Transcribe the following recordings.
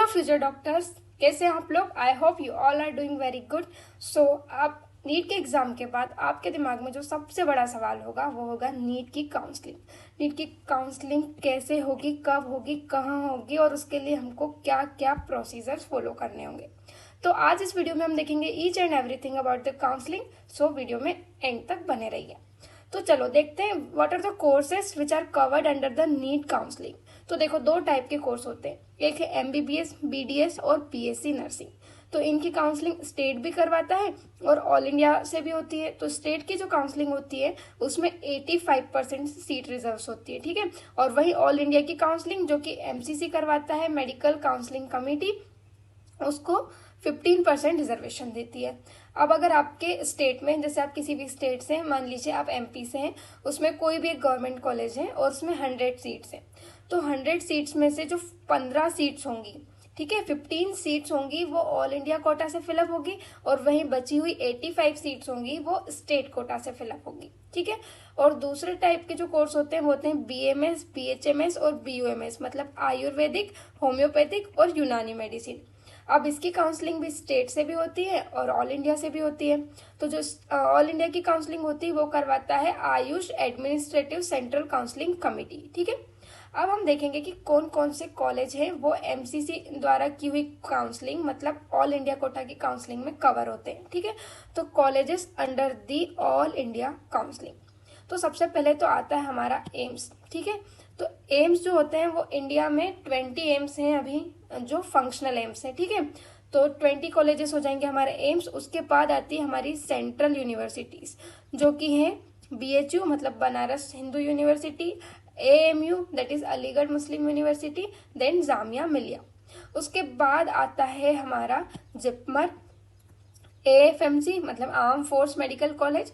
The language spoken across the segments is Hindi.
फ्यूचर डॉक्टर्स, कैसे हैं आप लोग। I hope you all are doing very good. So आप नीट के एग्जाम के बाद आपके दिमाग में जो सबसे बड़ा सवाल होगा वो होगा नीट की काउंसलिंग। नीट की काउंसलिंग कैसे होगी, कब होगी, कहाँ होगी और उसके लिए हमको क्या क्या प्रोसीजर्स फॉलो करने होंगे। तो आज इस वीडियो में हम देखेंगे each and everything about the counselling. So video में एंड तक बने रहिए। तो चलो देखते हैं what are the courses which are covered under the NEET counselling. तो देखो दो टाइप के कोर्स होते हैं, एक है MBBS, BDS और BSc नर्सिंग। तो इनकी काउंसलिंग स्टेट भी करवाता है और ऑल इंडिया से भी होती है। तो स्टेट की जो काउंसलिंग होती है उसमें 85% सीट रिजर्व होती है, ठीक है। और वही ऑल इंडिया की काउंसलिंग जो कि MCC करवाता है, मेडिकल काउंसलिंग कमेटी, उसको 15% रिजर्वेशन देती है। अब अगर आपके स्टेट में, जैसे आप किसी भी स्टेट से, मान लीजिए आप MP से हैं, उसमें कोई भी एक गवर्नमेंट कॉलेज है और उसमें 100 सीट्स हैं, तो 100 सीट्स में से जो 15 सीट्स होंगी, ठीक है, 15 सीट्स होंगी वो ऑल इंडिया कोटा से फिलअप होगी और वहीं बची हुई 85 सीट्स होंगी वो स्टेट कोटा से फिलअप होगी, ठीक है। और दूसरे टाइप के जो कोर्स होते हैं वो होते हैं BMS, BHMS और BUMS, मतलब आयुर्वेदिक, होम्योपैथिक और यूनानी मेडिसिन। अब इसकी काउंसलिंग भी स्टेट से भी होती है और ऑल इंडिया से भी होती है। तो जो ऑल इंडिया की काउंसलिंग होती है वो करवाता है Ayush administrative central counselling committee, ठीक है। अब हम देखेंगे कि कौन कौन से कॉलेज हैं वो MCC द्वारा की हुई काउंसलिंग, मतलब ऑल इंडिया कोटा की काउंसलिंग में कवर होते हैं, ठीक है। तो colleges under the all India counselling. तो सबसे पहले तो आता है हमारा एम्स, ठीक है। तो एम्स जो होते हैं वो इंडिया में 20 एम्स हैं अभी, जो फंक्शनल एम्स हैं, ठीक है। तो 20 कॉलेजेस हो जाएंगे हमारे एम्स। उसके बाद आती है हमारी सेंट्रल यूनिवर्सिटीज जो कि हैं BHU मतलब Banaras Hindu University, AMU that is Aligarh Muslim University, then Jamia Millia. उसके बाद आता है हमारा जिपमर, AFMC मतलब आर्म फोर्स मेडिकल कॉलेज।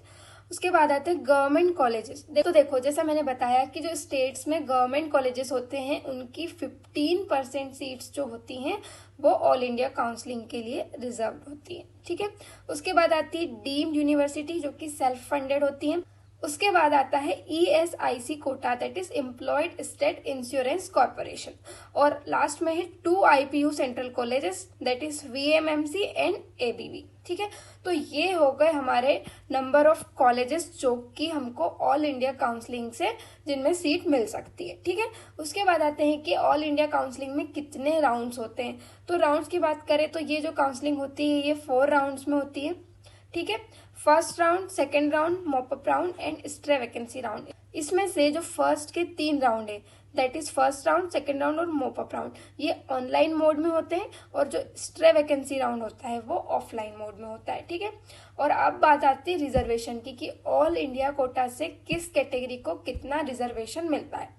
उसके बाद आते हैं गवर्नमेंट कॉलेजेस। तो देखो जैसा मैंने बताया कि जो स्टेट्स में गवर्नमेंट कॉलेजेस होते हैं उनकी 15% सीट्स जो होती हैं वो ऑल इंडिया काउंसलिंग के लिए रिजर्व होती है, ठीक है। उसके बाद आती है डीम्ड यूनिवर्सिटी जो कि सेल्फ फंडेड होती है। उसके बाद आता है ESIC quota that is Employed State Insurance Corporation. और लास्ट में है 2 IPU central colleges that is VMMC and ABV, ठीक है। तो ये हो गए हमारे नंबर ऑफ कॉलेजेस जो कि हमको ऑल इंडिया काउंसलिंग से जिनमें सीट मिल सकती है, ठीक है। उसके बाद आते हैं कि ऑल इंडिया काउंसलिंग में कितने राउंड्स होते हैं। तो राउंड्स की बात करें तो ये जो काउंसलिंग होती है ये 4 राउंड्स में होती है, ठीक है। First round, second round, mop up round and stray vacancy round. इसमें से जो फर्स्ट के 3 राउंड है that is first round, second round और मॉपअप राउंड, ये ऑनलाइन मोड में होते हैं और जो स्ट्रे वैकेंसी राउंड होता है वो ऑफलाइन मोड में होता है, ठीक है। और अब बात आती है रिजर्वेशन की कि ऑल इंडिया कोटा से किस कैटेगरी को कितना रिजर्वेशन मिलता है।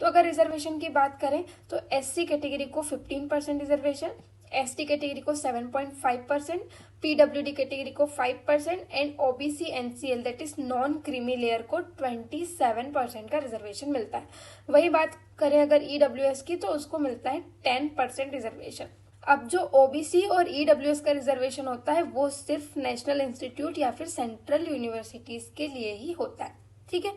तो अगर रिजर्वेशन की बात करें तो SC कैटेगरी को 15% रिजर्वेशन, ST कैटेगरी को 7.5%, PWD कैटेगरी को 5% and OBC NCL that is non creamy layer को 27% का रिजर्वेशन मिलता है। वही बात करें अगर EWS की तो उसको मिलता है 10% रिजर्वेशन। अब जो OBC और EWS का रिजर्वेशन होता है वो सिर्फ नेशनल इंस्टीट्यूट या फिर सेंट्रल यूनिवर्सिटीज के लिए ही होता है, ठीक है।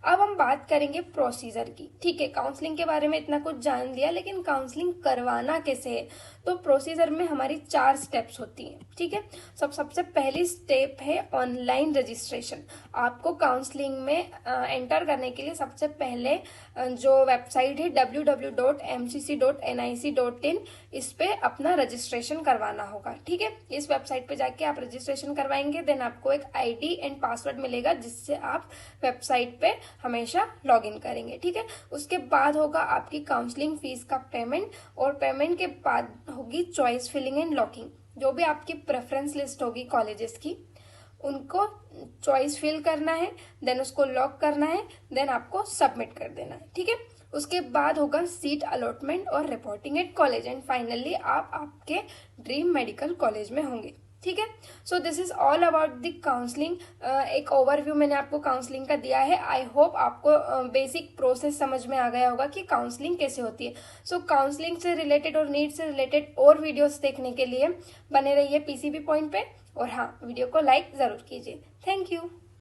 अब हम बात करेंगे प्रोसीजर की, ठीक है। काउंसलिंग के बारे में इतना कुछ जान लिया, लेकिन काउंसलिंग करवाना कैसे है। तो प्रोसीजर में हमारी 4 स्टेप्स होती हैं, ठीक है। सबसे पहली स्टेप है ऑनलाइन रजिस्ट्रेशन। आपको काउंसलिंग में एंटर करने के लिए सबसे पहले जो वेबसाइट है www.mcc.nic.in, इस पे अपना रजिस्ट्रेशन करवाना होगा, ठीक है। इस वेबसाइट पे जाके आप रजिस्ट्रेशन करवाएंगे, देन आपको एक ID एंड पासवर्ड मिलेगा जिससे आप वेबसाइट पे हमेशा लॉगिन करेंगे, ठीक है। उसके बाद होगा आपकी काउंसलिंग फीस का पेमेंट और पेमेंट के बाद होगी चॉइस फिलिंग एंड लॉकिंग। जो भी आपकी प्रेफरेंस लिस्ट होगी कॉलेजेस की उनको चॉइस फिल करना है, देन उसको लॉक करना है, देन आपको सबमिट कर देना है, ठीक है। उसके बाद होगा सीट अलॉटमेंट और reporting at college and finally आप आपके ड्रीम मेडिकल कॉलेज में होंगे, ठीक है। So this is all about the counselling. एक ओवरव्यू मैंने आपको काउंसलिंग का दिया है। आई होप आपको बेसिक प्रोसेस समझ में आ गया होगा कि काउंसलिंग कैसे होती है। सो काउंसलिंग से रिलेटेड और नीट से रिलेटेड और वीडियोस देखने के लिए बने रहिए PCB पॉइंट पे और हाँ, वीडियो को लाइक जरूर कीजिए। Thank you.